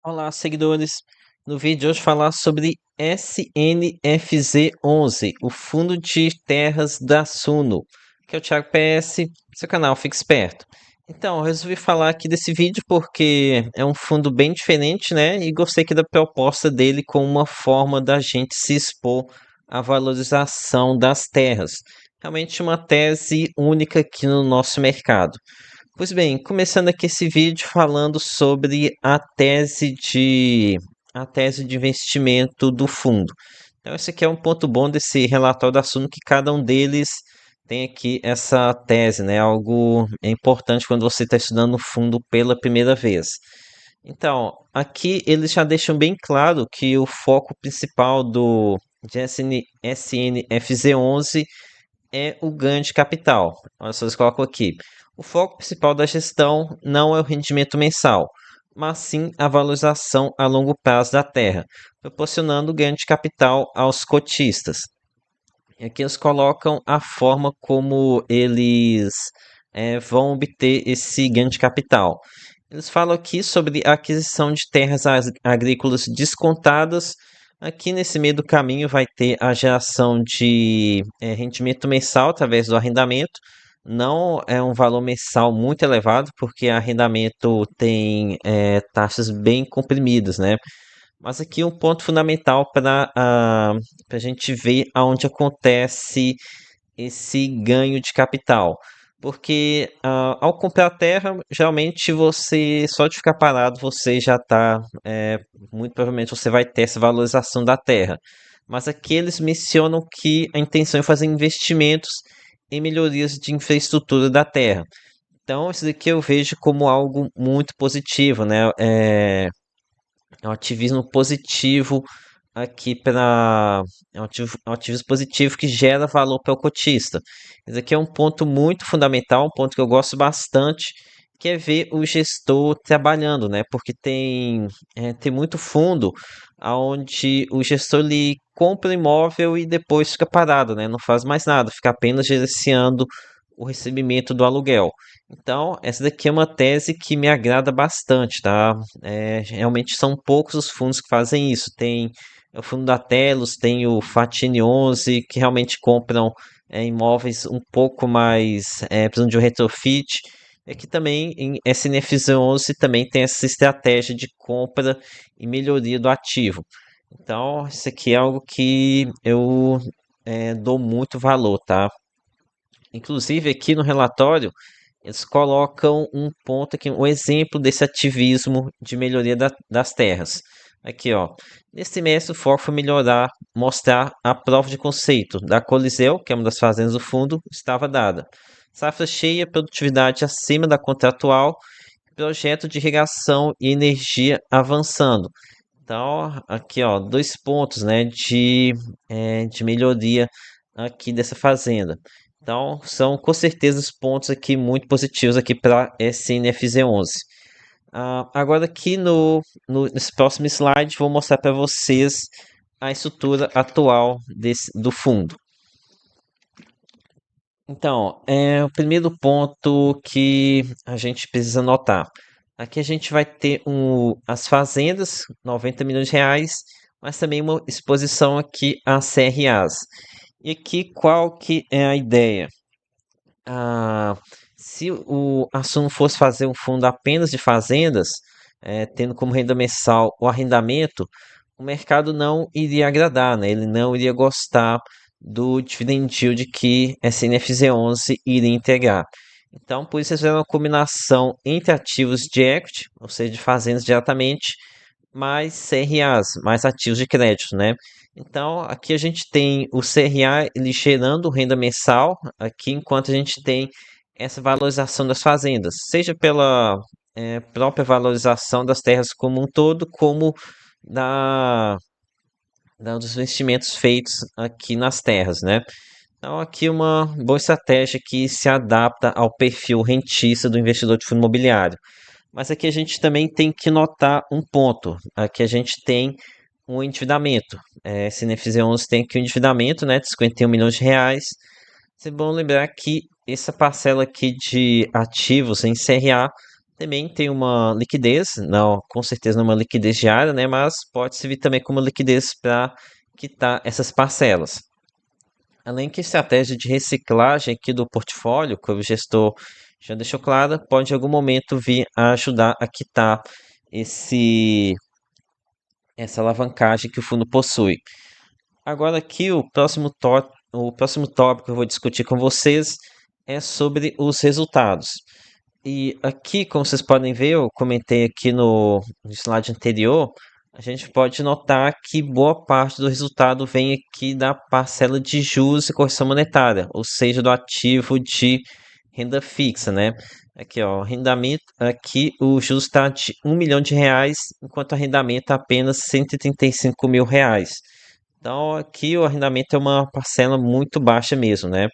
Olá, seguidores. No vídeo de hoje falar sobre SNFZ11, o Fundo de Terras da Suno, que é o Thiago PS, seu canal Fique Esperto. Então, eu resolvi falar aqui desse vídeo porque é um fundo bem diferente, né? E gostei aqui da proposta dele como uma forma da gente se expor à valorização das terras. Realmente uma tese única aqui no nosso mercado. Pois bem, começando aqui esse vídeo falando sobre a tese de investimento do fundo. Então, esse aqui é um ponto bom desse relatório da Suno, que cada um deles tem aqui essa tese, né? Algo importante quando você está estudando o fundo pela primeira vez. Então, aqui eles já deixam bem claro que o foco principal do de SNFZ11 é o ganho de capital. Olha só, eles colocam aqui. O foco principal da gestão não é o rendimento mensal, mas sim a valorização a longo prazo da terra, proporcionando ganho de capital aos cotistas. E aqui eles colocam a forma como eles vão obter esse ganho de capital. Eles falam aqui sobre a aquisição de terras agrícolas descontadas. Aqui nesse meio do caminho vai ter a geração de rendimento mensal através do arrendamento. Não é um valor mensal muito elevado, porque arrendamento tem taxas bem comprimidas, né? Mas aqui um ponto fundamental para a gente ver aonde acontece esse ganho de capital. Porque ao comprar a terra, geralmente você, só de ficar parado, você já está, muito provavelmente você vai ter essa valorização da terra. Mas aqui eles mencionam que a intenção é fazer investimentos em melhorias de infraestrutura da terra. Então, isso daqui eu vejo como algo muito positivo, né? É um ativismo positivo aqui para. É um ativismo positivo que gera valor para o cotista. Esse aqui é um ponto muito fundamental, um ponto que eu gosto bastante, que é ver o gestor trabalhando, né? Porque tem muito fundo onde o gestor ele compra o imóvel e depois fica parado, né? Não faz mais nada, fica apenas gerenciando o recebimento do aluguel. Então, essa daqui é uma tese que me agrada bastante, tá? Realmente são poucos os fundos que fazem isso. Tem o fundo da Telos, tem o Fatine 11, que realmente compram imóveis um pouco mais, precisam de um retrofit. E aqui também, em SNFZ 11, também tem essa estratégia de compra e melhoria do ativo. Então, isso aqui é algo que eu dou muito valor, tá? Inclusive, aqui no relatório, eles colocam um ponto aqui, um exemplo desse ativismo de melhoria das terras. Aqui, ó. Neste semestre, o foco foi mostrar a prova de conceito da Coliseu, que é uma das fazendas do fundo, estava dada. Safra cheia, produtividade acima da contratual, projeto de irrigação e energia avançando. Então, aqui, ó, dois pontos, né, de melhoria aqui dessa fazenda. Então, são com certeza os pontos aqui muito positivos aqui para SNFZ11. Agora aqui nesse próximo slide vou mostrar para vocês a estrutura atual do fundo. Então, o primeiro ponto que a gente precisa notar. Aqui a gente vai ter as fazendas, 90 milhões de reais, mas também uma exposição aqui a CRAs. E aqui qual que é a ideia? Ah, se o assunto fosse fazer um fundo apenas de fazendas, tendo como renda mensal o arrendamento, o mercado não iria agradar, né? Ele não iria gostar do dividend yield que SNFZ11 iria integrar. Então, por isso eles fizeram uma combinação entre ativos de equity, ou seja, de fazendas diretamente, mais CRAs, mais ativos de crédito, né? Então, aqui a gente tem o CRA ele gerando renda mensal, aqui enquanto a gente tem essa valorização das fazendas, seja pela própria valorização das terras como um todo, como da, dos investimentos feitos aqui nas terras, né? Então, aqui uma boa estratégia que se adapta ao perfil rentista do investidor de fundo imobiliário. Mas aqui a gente também tem que notar um ponto. Aqui a gente tem um endividamento. Se NFZ 11 tem aqui um endividamento, né, de 51 milhões de reais. É bom lembrar que essa parcela aqui de ativos em CRA também tem uma liquidez, não, com certeza não é uma liquidez diária, né? Mas pode servir também como liquidez para quitar essas parcelas. Além que a estratégia de reciclagem aqui do portfólio, que o gestor já deixou clara, pode em algum momento vir a ajudar a quitar esse, essa alavancagem que o fundo possui. Agora aqui o próximo tópico que eu vou discutir com vocês é sobre os resultados. E aqui, como vocês podem ver, eu comentei aqui no slide anterior, a gente pode notar que boa parte do resultado vem aqui da parcela de juros e correção monetária, ou seja, do ativo de renda fixa, né? Aqui, ó, arrendamento, aqui o juros está de R$ 1 milhão, enquanto o arrendamento é apenas R$ 135 mil. Então, aqui o arrendamento é uma parcela muito baixa mesmo, né?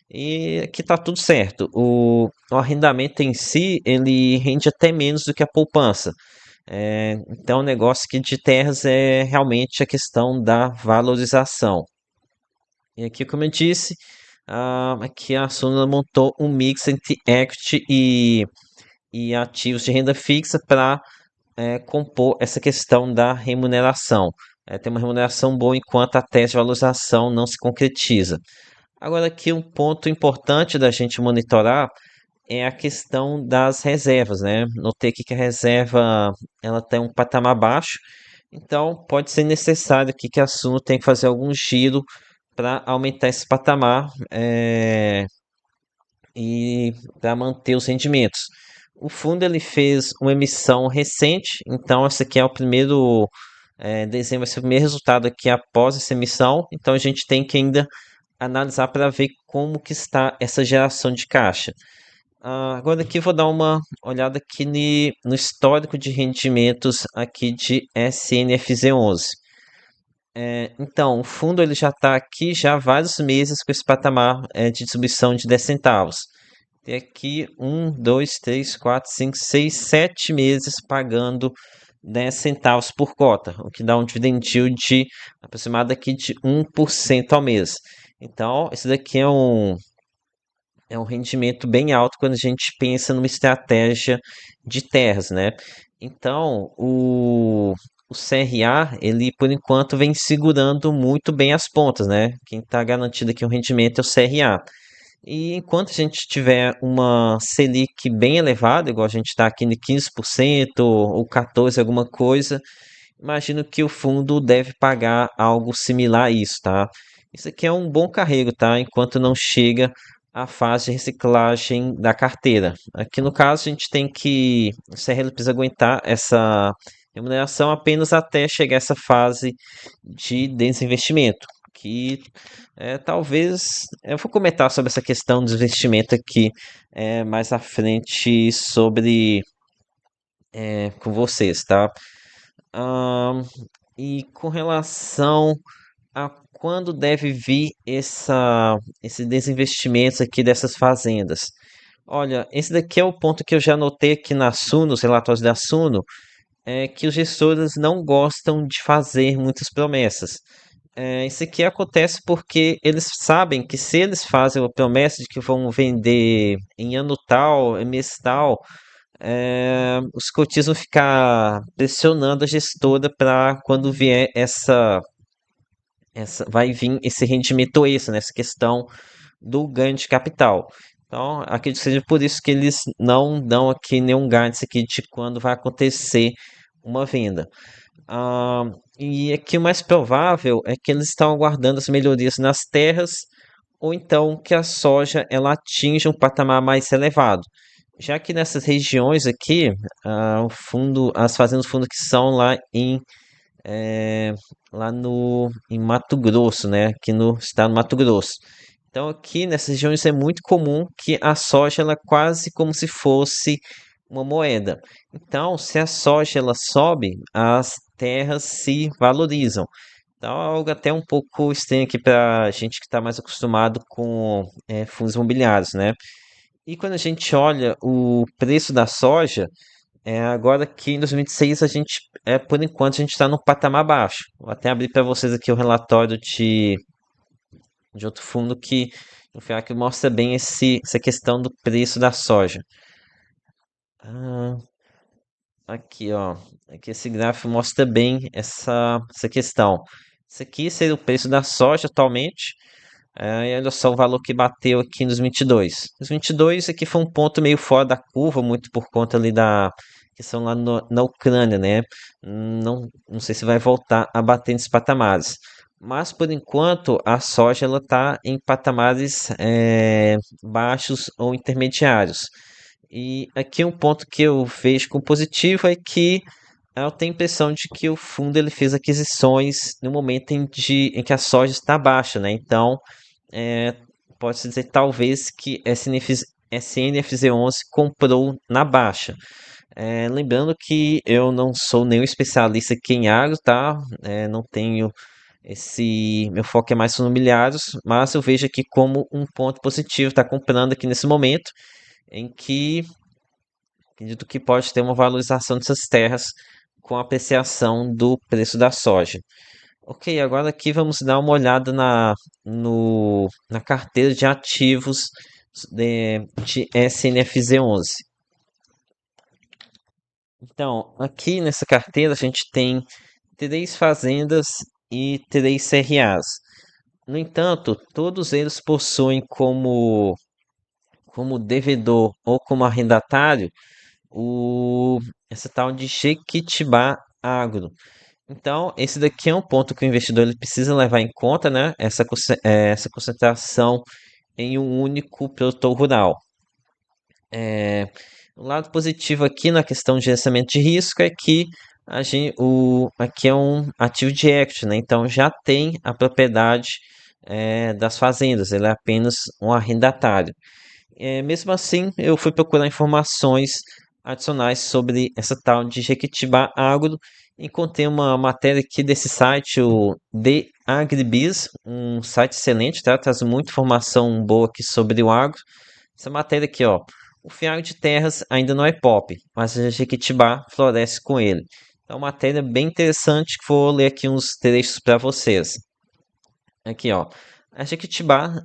E aqui tá tudo certo. O arrendamento em si, ele rende até menos do que a poupança. Então, o negócio aqui de terras é realmente a questão da valorização. E aqui, como eu disse, aqui a Suna montou um mix entre equity e ativos de renda fixa para compor essa questão da remuneração. Tem uma remuneração boa enquanto a tese de valorização não se concretiza. Agora, aqui um ponto importante da gente monitorar é a questão das reservas, né? Notei aqui que a reserva ela tem um patamar baixo, então pode ser necessário aqui que a Suno tenha que fazer algum giro para aumentar esse patamar e para manter os rendimentos. O fundo ele fez uma emissão recente, então esse aqui é o primeiro dezembro, esse é o primeiro resultado aqui após essa emissão, então a gente tem que ainda analisar para ver como que está essa geração de caixa. Agora aqui vou dar uma olhada aqui no histórico de rendimentos aqui de SNFZ11. Então, o fundo ele já está aqui já há vários meses com esse patamar de distribuição de 10 centavos. Tem aqui 7 meses pagando 10 centavos por cota, o que dá um dividend yield de aproximado aqui de 1% ao mês. Então, esse daqui é um rendimento bem alto quando a gente pensa numa estratégia de terras, né? Então, o CRA, ele por enquanto vem segurando muito bem as pontas, né? Quem está garantido aqui o rendimento é o CRA. E enquanto a gente tiver uma Selic bem elevada, igual a gente está aqui de 15% ou 14% alguma coisa, imagino que o fundo deve pagar algo similar a isso, tá? Isso aqui é um bom carrego, tá? Enquanto não chega à fase de reciclagem da carteira. Aqui no caso, a gente tem que. O CRL precisa aguentar essa remuneração apenas até chegar essa fase de desinvestimento. Que talvez. Eu vou comentar sobre essa questão do investimento aqui mais à frente sobre com vocês, tá? Ahn, e com relação a quando deve vir esse desinvestimento aqui dessas fazendas. Olha, esse daqui é o ponto que eu já notei aqui na Suno, nos relatórios da Suno, é que os gestores não gostam de fazer muitas promessas. Isso aqui acontece porque eles sabem que se eles fazem a promessa de que vão vender em ano tal, em mês tal, os cotistas vão ficar pressionando a gestora para quando vier vai vir esse rendimento extra, nessa questão do ganho de capital. Então, acredito que seja por isso que eles não dão aqui nenhum guidance aqui de quando vai acontecer uma venda. Ah, e aqui o mais provável é que eles estão aguardando as melhorias nas terras ou então que a soja ela atinja um patamar mais elevado. Já que nessas regiões aqui, as fazendas do fundo que são é, lá em Mato Grosso, né? Aqui no estado do Mato Grosso. Então aqui nessas regiões é muito comum que a soja ela é quase como se fosse uma moeda. Então, se a soja ela sobe, as terras se valorizam. Então, é algo até um pouco estranho aqui para a gente que está mais acostumado com fundos imobiliários, né? E quando a gente olha o preço da soja, agora aqui em 2026 a gente, por enquanto, a gente está no patamar baixo. Vou até abrir para vocês aqui o relatório de outro fundo que mostra bem essa questão do preço da soja. Ah, aqui, ó. Aqui esse gráfico mostra bem essa questão. Isso aqui seria o preço da soja atualmente. E olha só o valor que bateu aqui nos 22. Nos 22 aqui foi um ponto meio fora da curva, muito por conta ali da questão lá na Ucrânia, né? Não sei se vai voltar a bater nesses patamares. Mas por enquanto a soja ela está em patamares baixos ou intermediários. E aqui um ponto que eu vejo como positivo é que eu tenho a impressão de que o fundo ele fez aquisições no momento em que a soja está baixa, né? Então, é, pode-se dizer talvez que SNFZ11 comprou na baixa. Lembrando que eu não sou nenhum especialista aqui em agro, tá? Não tenho meu foco é mais nos milhares, mas eu vejo aqui como um ponto positivo, tá comprando aqui nesse momento em que acredito que pode ter uma valorização dessas terras com a apreciação do preço da soja. Ok, agora aqui vamos dar uma olhada na carteira de ativos de SNFZ11. Então, aqui nessa carteira a gente tem três fazendas e três CRAs. No entanto, todos eles possuem como devedor ou como arrendatário o, essa tal de Jequitibá Agro. Então, esse daqui é um ponto que o investidor ele precisa levar em conta, né? Essa concentração em um único produtor rural. É, o lado positivo aqui na questão de gerenciamento de risco é que aqui é um ativo de equity, né? Então já tem a propriedade das fazendas, ele é apenas um arrendatário. Mesmo assim, eu fui procurar informações adicionais sobre essa tal de Jequitibá Agro. Encontrei uma matéria aqui desse site, o The Agribiz, um site excelente, tá? Traz muita informação boa aqui sobre o agro. Essa matéria aqui, ó. O fiado de terras ainda não é pop, mas a Jequitibá floresce com ele. Então, uma matéria bem interessante que vou ler aqui uns trechos para vocês. Aqui, ó.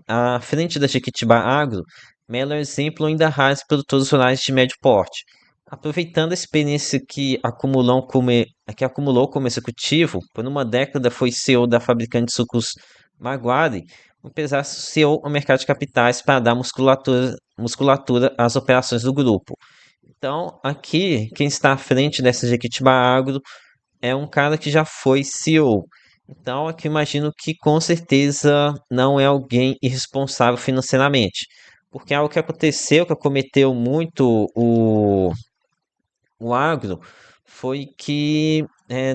À frente da Jequitibá Agro, Melo é um exemplo ainda raro de produtores rurais de médio porte. Aproveitando a experiência que acumulou como executivo, por uma década foi CEO da fabricante de sucos Maguari, o empresário associou ao mercado de capitais para dar musculatura às operações do grupo. Então, aqui, quem está à frente dessa Jequitibá Agro é um cara que já foi CEO. Então, aqui eu imagino que com certeza não é alguém irresponsável financeiramente. Porque algo que aconteceu, que acometeu muito o agro, foi que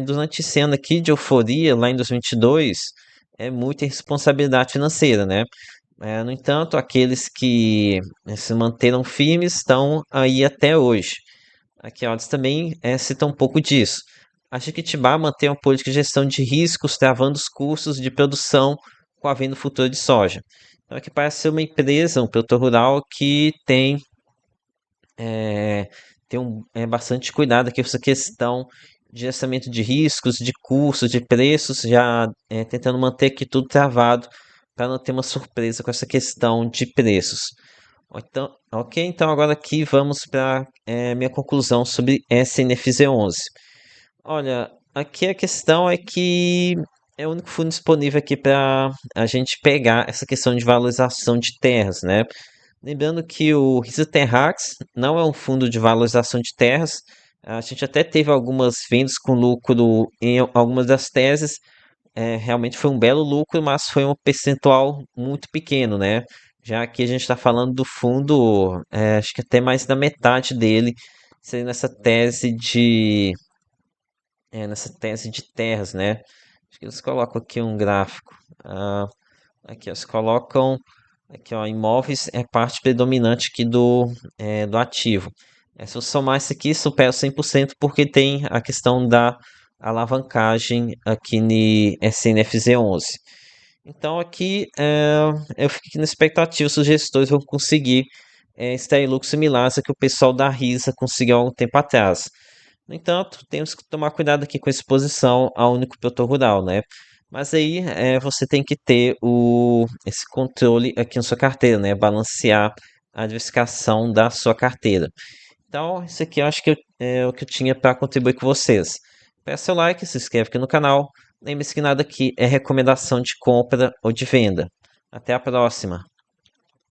durante esse ano aqui de euforia, lá em 2022, é muita irresponsabilidade financeira, né? No entanto, aqueles que se manteram firmes estão aí até hoje. Aqui, ó, eles também cita um pouco disso. A Jequitibá mantém uma política de gestão de riscos, travando os custos de produção com a venda futura de soja. Então, aqui parece ser uma empresa, um produtor rural que é, bastante cuidado aqui com essa questão de gerenciamento de riscos, de custos, de preços, já tentando manter aqui tudo travado para não ter uma surpresa com essa questão de preços. Então, ok, então agora aqui vamos para minha conclusão sobre SNFZ11. Olha, aqui a questão é que é o único fundo disponível aqui para a gente pegar essa questão de valorização de terras, né? Lembrando que o Risa Terrax não é um fundo de valorização de terras. A gente até teve algumas vendas com lucro em algumas das teses, realmente foi um belo lucro, mas foi um percentual muito pequeno, né? Já que a gente está falando do fundo, acho que até mais da metade dele seria nessa tese de terras, né? Acho que eles colocam aqui um gráfico. Ah, aqui, eles colocam aqui, ó, imóveis é parte predominante aqui do ativo. Se eu somar isso aqui, supera 100% porque tem a questão da alavancagem aqui no SNFZ11. Então aqui eu fico aqui na expectativa se os gestores vão conseguir extrair lucros similares a que o pessoal da Risa conseguiu há algum tempo atrás. No entanto, temos que tomar cuidado aqui com a exposição ao único produtor rural, né? Mas aí você tem que ter esse controle aqui na sua carteira, né? Balancear a diversificação da sua carteira. Então, isso aqui eu acho que é o que eu tinha para contribuir com vocês. Peça seu like, se inscreve aqui no canal. Lembre-se que nada aqui é recomendação de compra ou de venda. Até a próxima!